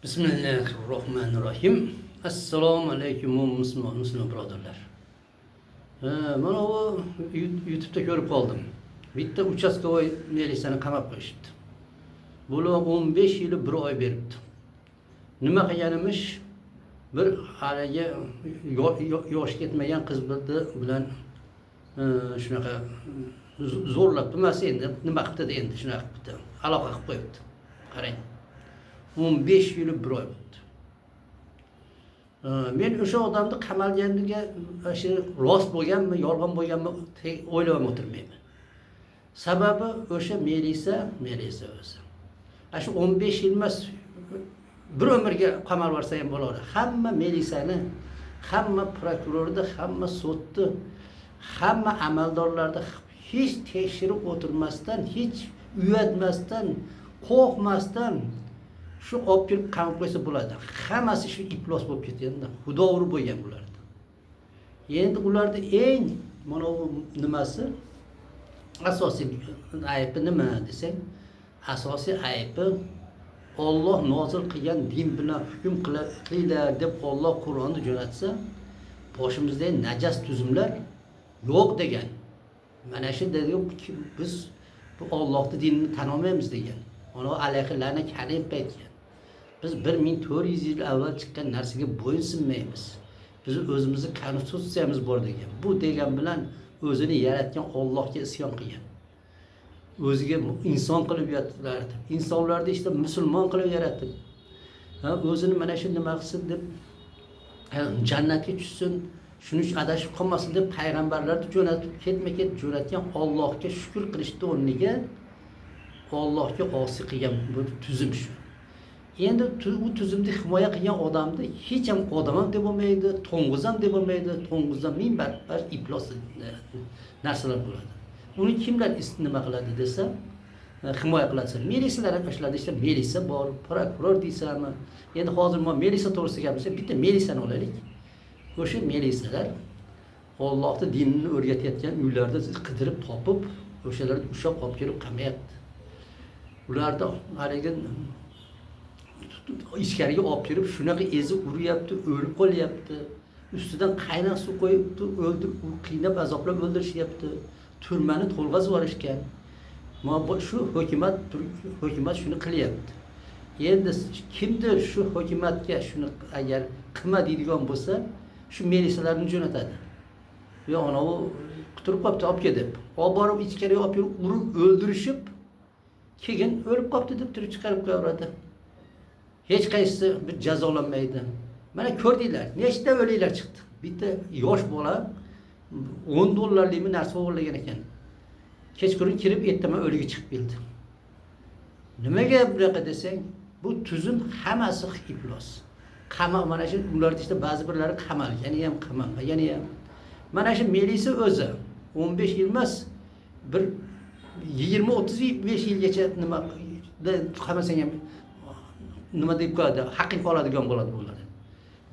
Bismillahirrahmanirrahim. Assalomu alaykum musulmon birodarlar. Mana bu YouTube'da ko'rib qoldim. Bitta uchastkovoy milisani qamab qo'yishibdi. Bular 15 yil 1 oy beribdi. Nima qilganimish? Bir haligi yosh ketmagan qiz bilan shunaqa zo'rlab emas endi nima qildi endi shunaqa qilibdi. Aloqa qilib qo'yibdi. Qarang. 15 yil 1 oy bo'ldi. Men o'sha odamni qamalganiga shu rost bo'lganmi, yolg'on bo'lganmi o'ylab o'tirmayman. Sababi o'sha Melisa o'zi. Shu 15 yil emas, bir umrga qamalib yuborsa ham bo'ladi. Hamma Melisani, hamma prokurorni, hamma sudni, hamma amaldorlarni hech tekshirib o'tirmasdan, hech uyatmasdan, qo'rqmasdan shu olib kelib qamab qo'ysa bo'ladi. Hammasi shu iflos bo'lib ketganda, xudovur bo'lgan bulardi. Endi ularda eng mana bu nimasi asosiy aybi nima desang, asosiy aybi Alloh nozil qilgan din bilan hukm qilinglar deb Alloh Qur'onni jo'natsa, boshimizda najas tuzumlar yo'q degan. Mana shu degan biz bu Allohning dinini tan olmaymiz degan. Ona alayhilarni karim aytgan. Biz 1400 yil avval chiqqan narsaga bo'ysunmaymiz. Biz o'zimizning konstitutsiyamiz bor degan. Bu degan bilan o'zini yaratgan Allohga isyon qilgan. O'ziga inson qilib yaratdi. İnsonlarni işte musulmon qilib yaratdi. O'zini mana shu nima qilsin deb jannatga tushsin, shuning uchun adashib qolmasin deb payg'ambarlarni jo'natib ketma-ket jo'natgan Allohga shukr qilishni o'rniga Allohga osiy qilgan bu tuzum shu. Endi u tuzumni himoya qilgan odamni hech ham odam ham deb bo'lmaydi, to'ng'iz ham deb bo'lmaydi, to'ng'izdan ming barobar iflos narsalar bo'ladi. Uni kimlar nima qiladi desa, himoya qiladi. Melisalar ham ishladi, işte Melisa bor, prokuror deysanmi? Endi hozir men Melisa to'g'risida gapirsak, bitta Melisani olaylik. O'sha Melisalar Allohning dinini o'rgatayotgan uylarda qidirib topib, o'shalarni ushlab olib kelib qamayapti. Ularda haligi ichkariga olib kirib shunaqa ezib uryapti, o'lib qolyapti. Ustidan qaynoq suv qo'yib o'ldirib, qiynab azoblab o'ldirishyapti. Turmani to'lg'azib yuborishgan. Mana shu hukumat shuni qilyapti. Endi kimdir shu hukumatga shuni agar qilma deydigan bo'lsa, shu melisalarni jo'natadi. Yo ana u quturib qopti, olib kel deb. Olib borib ichkariga olib kirib urib o'ldirishib, keyin o'lib qopti deb turib chiqarib qo'yadi. Hech qaysi bir jazolanmaydi. Mana ko'rdinglar, nechta o'liklar chiqdi. Bitta yosh bola $10 narsa o'g'irlagan ekan. Kechqurun kirib ertaman o'ligi chiqib keldi. Nimaga bunaqa desang, bu tuzum hammasi iflos. Mana shu ularda işte ba'zi birlari qamalgan, yana ham qamalmagan ham. Mana shu Melisa o'zi 15 yil emas, bir 20-35 yilgacha nima qamasang ham nima deb qo'yadi, haqqing qoladigan bo'ladi bular.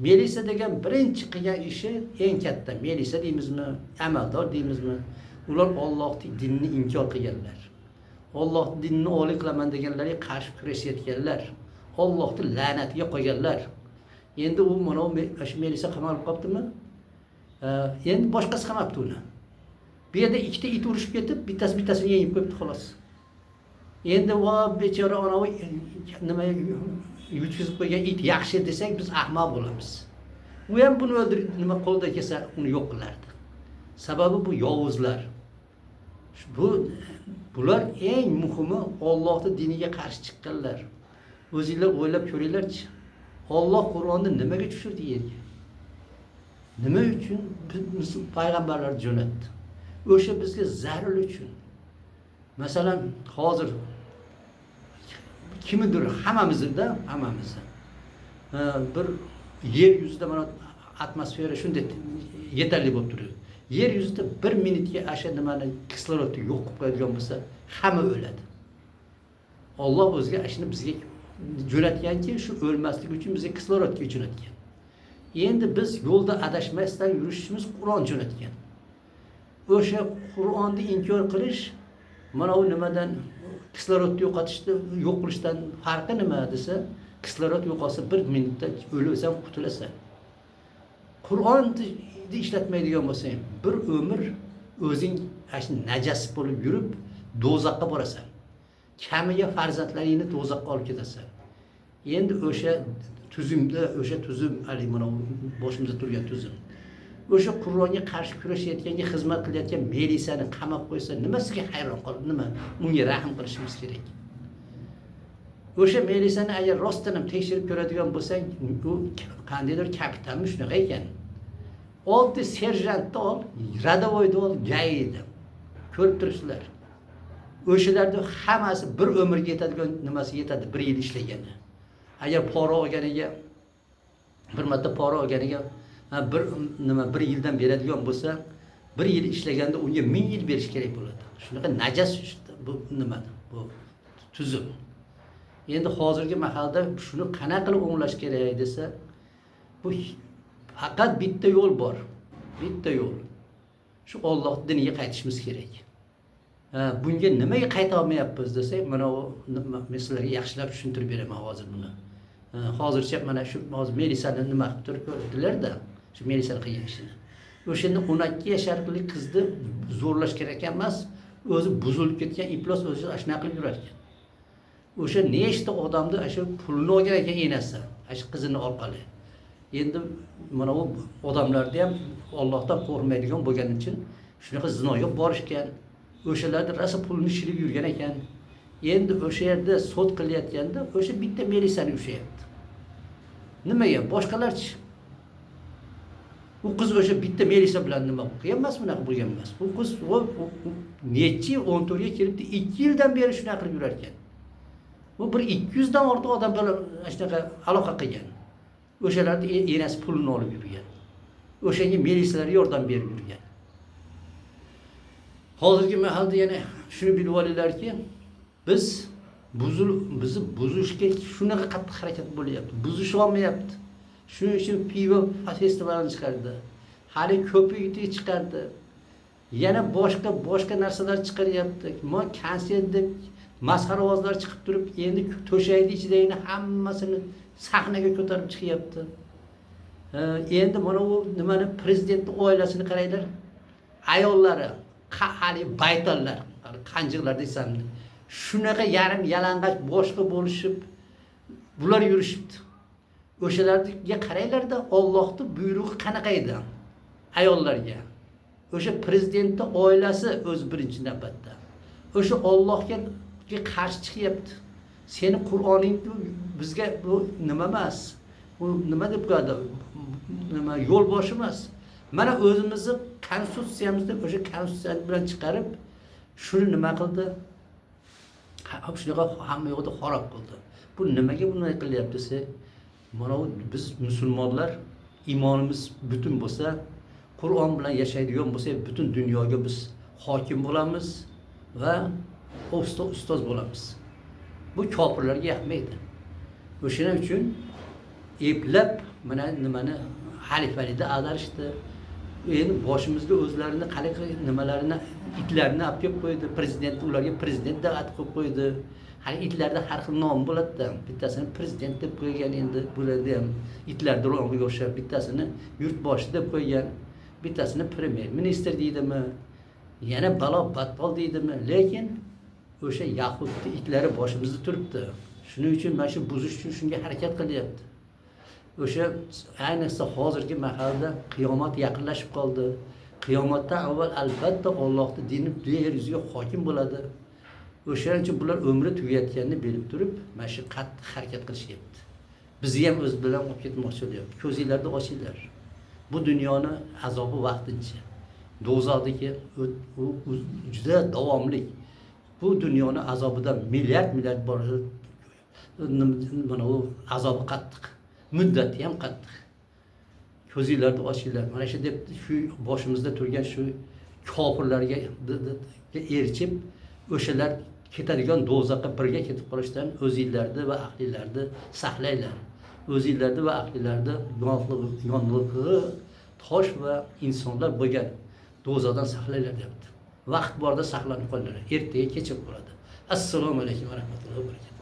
Melisa degan birinchi qilgan ishi eng katta. Melisa deymizmi, amaldor deymizmi? Ular Allohning dinini inkor qilganlar. Allohning dinini oliy qilaman deganlarga qarshi kurashayotganlar. Allohning la'natiga qo'yganlar. Endi u mana shu Melisa qamalib qolibdimi? Endi boshqasi qamabdi uni. Bu yerda ikkita it urishib ketib, bittasini yengib qo'yibdi xolos. Endi va bechora anavi nima yutkizib qo'ygan it yaxshi desak biz ahmoq bo'lamiz. U ham buni o'ldirib nima qo'lda kelsa uni yo'q qilardi. Sababi bu yovuzlar. Bular eng muhimi Allohning diniga qarshi chiqqanlar. O'zingizlar o'ylab ko'ringlarchi. Alloh Qur'onni nimaga tushirdi yerga? Nima uchun biz payg'ambarlarni jo'natdi? O'sha bizga zarur uchun. Masalan, hozir kimdir hammamizni bir yer yuzida mana atmosfera shunday yetarli bo'lib turadi. Yer yuzida 1 minutga asha nimani kislorodni yo'q qilib qo'yadigan bo'lsa, hamma o'ladi. Alloh o'ziga ashuni bizga jo'natganki, shu o'lmaslik uchun bizga kislorodga jo'natgan. Endi biz yo'lda adashmasdan yurishimiz Qur'on jo'natgan. O'sha Qur'onni inkor qilish mana u nimadan kislorodni yo'q qilishdan farqi nima desa, kislorod yo'qolsa 1 minutda o'lasan, qutulasan. Qur'onni ishlatmaydigan bo'lsang, bir umr o'zing ash najas bo'lib yurib do'zaxga borasan. Kamiga farzandlaringni do'zaxga olib ketasan. Endi o'sha tuzum ali mana boshimizda turgan tuzum. O'sha Qur'onga qarshi kurashayotganga xizmat qilayotgan milisani qamab qo'ysa, nimasiga hayron qolib, nima unga rahm qilishimiz kerak. O'sha milisani agar rostdan ham tekshirib ko'radigan bo'lsang, u qandaydir kapitanmi shunaqa ekan. Olti serjantni ol, radovoyni ol, gaydi. Ko'rib turibsizlar. O'shalarda hammasi bir umrga yetadigan nimasi yetadi, 1 yil ishlagani. Agar pora olganiga, bir marta pora olganiga bir yildan beradigan bo'lsa, 1 yil ishlaganda unga 1000 yil berish kerak bo'ladi. Shunaqa najas bu nima? Bu tuzum. Endi hozirgi mahalda shuni qanaqa qilib o'nglash kerak desa, bu faqat bitta yo'l bor. Bitta yo'l. Shu Alloh diniga qaytishimiz kerak. Bunga nimaga qayta olmayapmiz desak, mana men sizlarga yaxshilab tushuntirib beraman hozir buni. Hozircha mana shu hozir Melisani nima qilib turib ko'rdilar-da, shu Melisani qilgan ishini. O'shanda 12 yasharli qizni zo'rlash kerak emas, o'zi buzilib ketgan iflos o'zi ashna qilib yurar ekan. O'sha nechta odamni shu pulni olgan ekan enasi, shu qizini orqali. Endi mana bu odamlarni ham Allohdan qo'rqmaydigan bo'lgani uchun shunaqa zinoga borishgan. O'shalarda rosa pulni shilib yurgan ekan. Endi o'sha yerda sud qilayotganda o'sha bitta Melisani ushlayapti. Nimaga? Boshqalarchi? U qiz o'sha bitta Melisa bilan nima qilgan emas, bunaqa bo'lgan emas. Bu qiz necha 14 ga kelibdi, 2 yildan beri shunaqa qilib yurar ekan. Bu bir 200 dan ortiq odam bilan shunaqa aloqa qilgan. O'shalarni enasi pulini olib yurgan. O'shanga Melisalar yordam berib yurgan. Hozirgi mahalda yana shuni bilib olinglarki, bizni buzishga shunaqa qattiq harakat bo'lyapti. Buzish olmayapti. Shuning uchun pivo festivalini chiqardi. Hali ko'piyitib chiqardi. Yana boshqa narsalar chiqaryapti. Konsert deb masxara ovozlar chiqib turib, endi to'shakni ichidagini hammasini sahnaga ko'tarib chiqyapti. Endi mana bu nimani prezidentning oilasini qaranglar. Ayollari, hali baytallar, qanjiqlar desam, shunaqa yarim yalang'och boshqa bo'lishib, bular yurishibdi. O'shalarga qaranglarda Allohning buyrug'i qanaqa edi ayollarga. O'sha prezidentning oilasi o'z birinchi navbatda. O'sha Allohga qarshi chiqyapti. Seni Qur'oning bizga bu nima emas. Bu nima deb qo'yadi? Nima yo'l boshi emas. Mana o'zimizni konstitutsiyamizda o'sha konstitutsiya bilan chiqarib, shuni nima qildi? Shunaqa hamma yo'qda xarob qildi. Bu nimaga bunday qilyapti desa, mana biz musulmonlar iymonimiz butun bo'lsa, Qur'on bilan yashaydigan bo'lsak, butun dunyoga biz hokim bo'lamiz va ustoz bo'lamiz. Bu kofirlarga yoqmaydi. O'shaning uchun eplab mana nimani xalifalikda ag'darishdi. Endi boshimizga o'zlarini qanaqa nimalarini itlarni olib kelib qo'ydi. Prezident ularga prezident deb at qo'yib qo'ydi. Hali itlarda har xil nom bo'ladi-da. Bittasini prezident deb qo'ygan, endi bularda ham itlarning nomiga o'xshab bittasini yurtboshi deb qo'ygan, bittasini premyer ministr deydimi, yana balo batbol deydimi, lekin o'sha yahudni itlari boshimizda turibdi. Shuning uchun mana shu buzish uchun shunga harakat qilyapti. O'sha ayniqsa hozirgi mahalda qiyomat yaqinlashib qoldi. Qiyomatdan avval albatta Allohning dini yer yuziga hokim bo'ladi. O'shaning uchun bular umri tugayotganini bilib turib, mana shu qattiq harakat qilishyapti. Bizni ham o'z bilan olib ketmoqchi bo'lyapti. Ko'zinglarni ochinglar. Bu dunyoni azobi vaqtincha. Do'zaxdagi u juda davomli. Bu dunyoni azobidan milliard bor. Mana u azobi qattiq. Muddati ham qattiq. Ko'zinglarni ochinglar. Mana shu deb shu boshimizda turgan shu kofirlarga erchib, o'shalar ketadigan do'zaxga birga ketib qolishdan o'zinglarni va aqlinglarni saqlanglar. O'zinglarni va aqlinglarni yonlig'i tosh va insonlar bo'lgan do'zaxdan saqlanglar deyapti. Vaqt borda saqlanib qolinglar. Ertaga kechib qoladi. Assalomu alaykum va rahmatullohi va barakatuh.